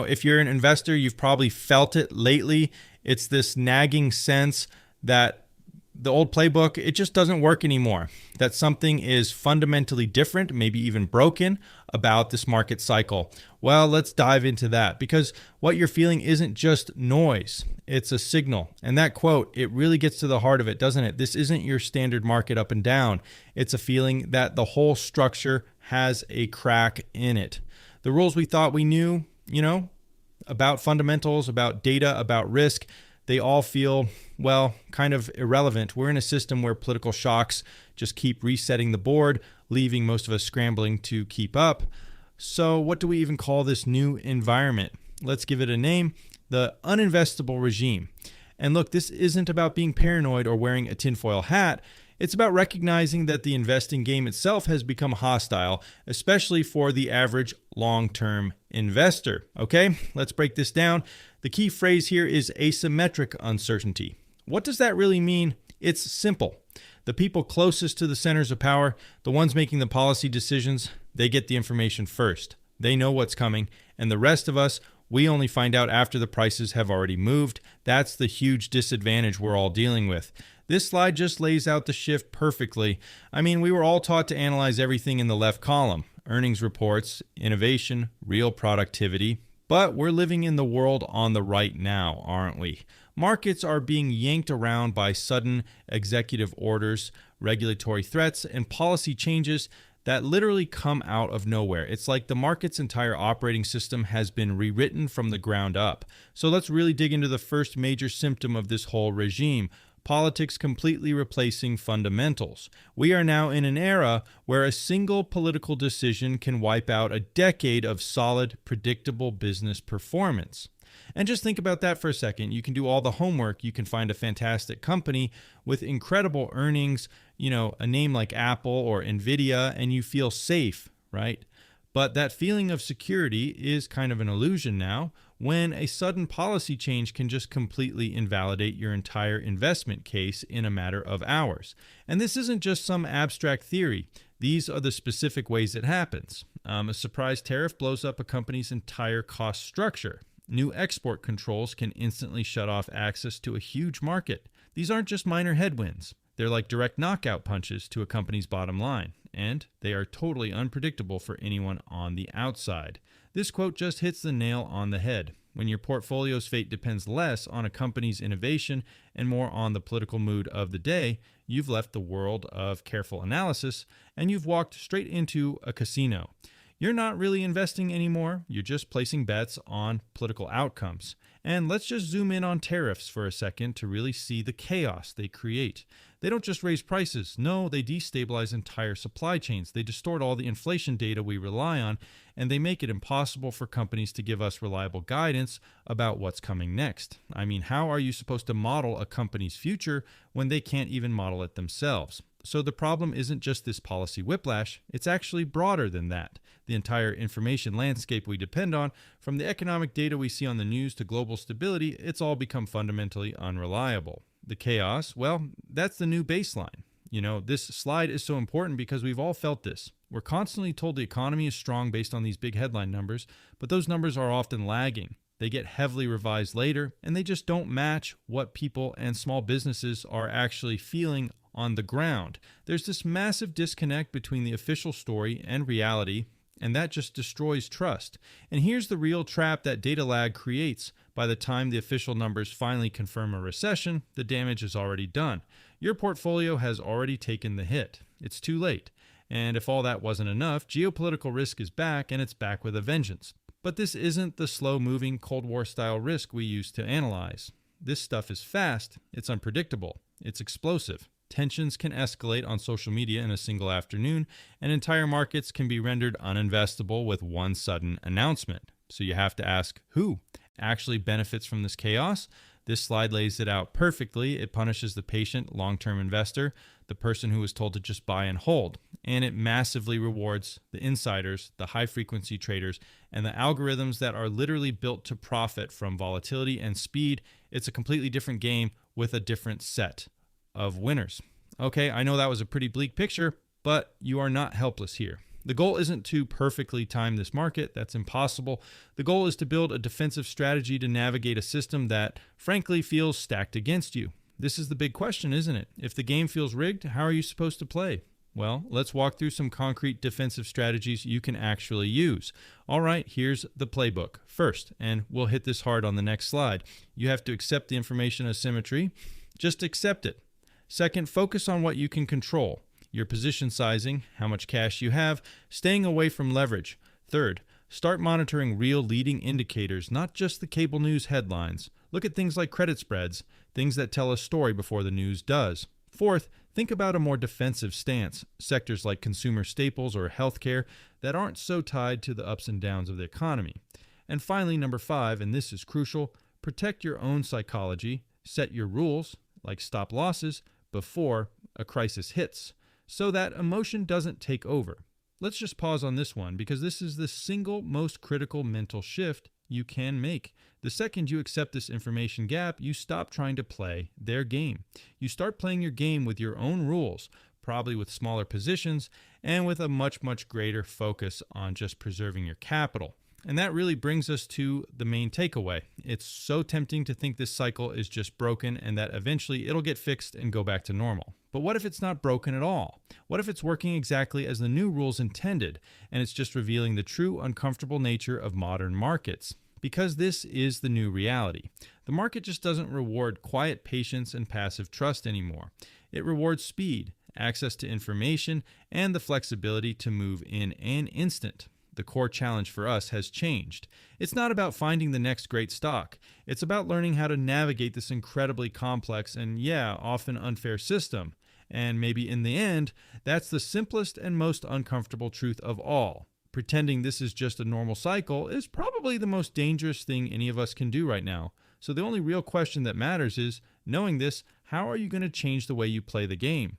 If you're an investor, you've probably felt it lately. It's this nagging sense that the old playbook, it just doesn't work anymore, that something is fundamentally different, maybe even broken about this market cycle. Well, let's dive into that, because what you're feeling isn't just noise, it's a signal. And that quote, it really gets to the heart of it, doesn't it? This isn't your standard market up and down. It's a feeling that the whole structure has a crack in it. The rules we thought we knew, about fundamentals, about data, about risk, they all feel, well, kind of irrelevant. We're in a system where political shocks just keep resetting the board, leaving most of us scrambling to keep up. So what do we even call this new environment? Let's give it a name: the uninvestable regime. And look, this isn't about being paranoid or wearing a tinfoil hat. It's about recognizing that the investing game itself has become hostile, especially for the average long-term investor. Okay, let's break this down. The key phrase here is asymmetric uncertainty. What does that really mean? It's simple. The people closest to the centers of power, the ones making the policy decisions, they get the information first. They know what's coming, and the rest of us, we only find out after the prices have already moved. That's the huge disadvantage we're all dealing with. This slide just lays out the shift perfectly. We were all taught to analyze everything in the left column: earnings reports, innovation, real productivity. But we're living in the world on the right now, aren't we? Markets are being yanked around by sudden executive orders, regulatory threats, and policy changes that literally come out of nowhere. It's like the market's entire operating system has been rewritten from the ground up. So let's really dig into the first major symptom of this whole regime: politics completely replacing fundamentals. We are now in an era where a single political decision can wipe out a decade of solid, predictable business performance. And just think about that for a second. You can do all the homework. You can find a fantastic company with incredible earnings, a name like Apple or Nvidia, and you feel safe, right? But that feeling of security is kind of an illusion now, when a sudden policy change can just completely invalidate your entire investment case in a matter of hours. And this isn't just some abstract theory. These are the specific ways it happens. A surprise tariff blows up a company's entire cost structure. New export controls can instantly shut off access to a huge market. These aren't just minor headwinds. They're like direct knockout punches to a company's bottom line, and they are totally unpredictable for anyone on the outside. This quote just hits the nail on the head. When your portfolio's fate depends less on a company's innovation and more on the political mood of the day, you've left the world of careful analysis and you've walked straight into a casino. You're not really investing anymore. You're just placing bets on political outcomes. And let's just zoom in on tariffs for a second to really see the chaos they create. They don't just raise prices. No, they destabilize entire supply chains. They distort all the inflation data we rely on, and they make it impossible for companies to give us reliable guidance about what's coming next. How are you supposed to model a company's future when they can't even model it themselves? So the problem isn't just this policy whiplash, it's actually broader than that. The entire information landscape we depend on, from the economic data we see on the news to global stability, it's all become fundamentally unreliable. The chaos, well, that's the new baseline. This slide is so important because we've all felt this. We're constantly told the economy is strong based on these big headline numbers, but those numbers are often lagging. They get heavily revised later, and they just don't match what people and small businesses are actually feeling on the ground. There's this massive disconnect between the official story and reality, and that just destroys trust. And here's the real trap that data lag creates. By the time the official numbers finally confirm a recession, the damage is already done. Your portfolio has already taken the hit. It's too late. And if all that wasn't enough, geopolitical risk is back, and it's back with a vengeance. But this isn't the slow-moving Cold War-style risk we used to analyze. This stuff is fast, it's unpredictable, it's explosive. Tensions can escalate on social media in a single afternoon, and entire markets can be rendered uninvestable with one sudden announcement. So you have to ask, who actually benefits from this chaos? This slide lays it out perfectly. It punishes the patient, long-term investor, the person who was told to just buy and hold, and it massively rewards the insiders, the high-frequency traders, and the algorithms that are literally built to profit from volatility and speed. It's a completely different game with a different set of winners. Okay, I know that was a pretty bleak picture, but you are not helpless here. The goal isn't to perfectly time this market. That's impossible. The goal is to build a defensive strategy to navigate a system that, frankly, feels stacked against you. This is the big question, isn't it? If the game feels rigged, how are you supposed to play? Well, let's walk through some concrete defensive strategies you can actually use. All right, here's the playbook. First, and we'll hit this hard on the next slide, you have to accept the information asymmetry. Just accept it. Second, focus on what you can control. Your position sizing, how much cash you have, staying away from leverage. Third, start monitoring real leading indicators, not just the cable news headlines. Look at things like credit spreads, things that tell a story before the news does. Fourth, think about a more defensive stance, sectors like consumer staples or healthcare that aren't so tied to the ups and downs of the economy. And finally, number 5, and this is crucial, protect your own psychology, set your rules, like stop losses, before a crisis hits, so that emotion doesn't take over. Let's just pause on this one because this is the single most critical mental shift you can make. The second you accept this information gap, you stop trying to play their game. You start playing your game with your own rules, probably with smaller positions and with a much, much greater focus on just preserving your capital. And that really brings us to the main takeaway. It's so tempting to think this cycle is just broken and that eventually it'll get fixed and go back to normal. But what if it's not broken at all? What if it's working exactly as the new rules intended and it's just revealing the true uncomfortable nature of modern markets? Because this is the new reality. The market just doesn't reward quiet patience and passive trust anymore. It rewards speed, access to information, and the flexibility to move in an instant. The core challenge for us has changed. It's not about finding the next great stock. It's about learning how to navigate this incredibly complex and, often unfair system. And maybe in the end, that's the simplest and most uncomfortable truth of all. Pretending this is just a normal cycle is probably the most dangerous thing any of us can do right now. So the only real question that matters is, knowing this, how are you going to change the way you play the game?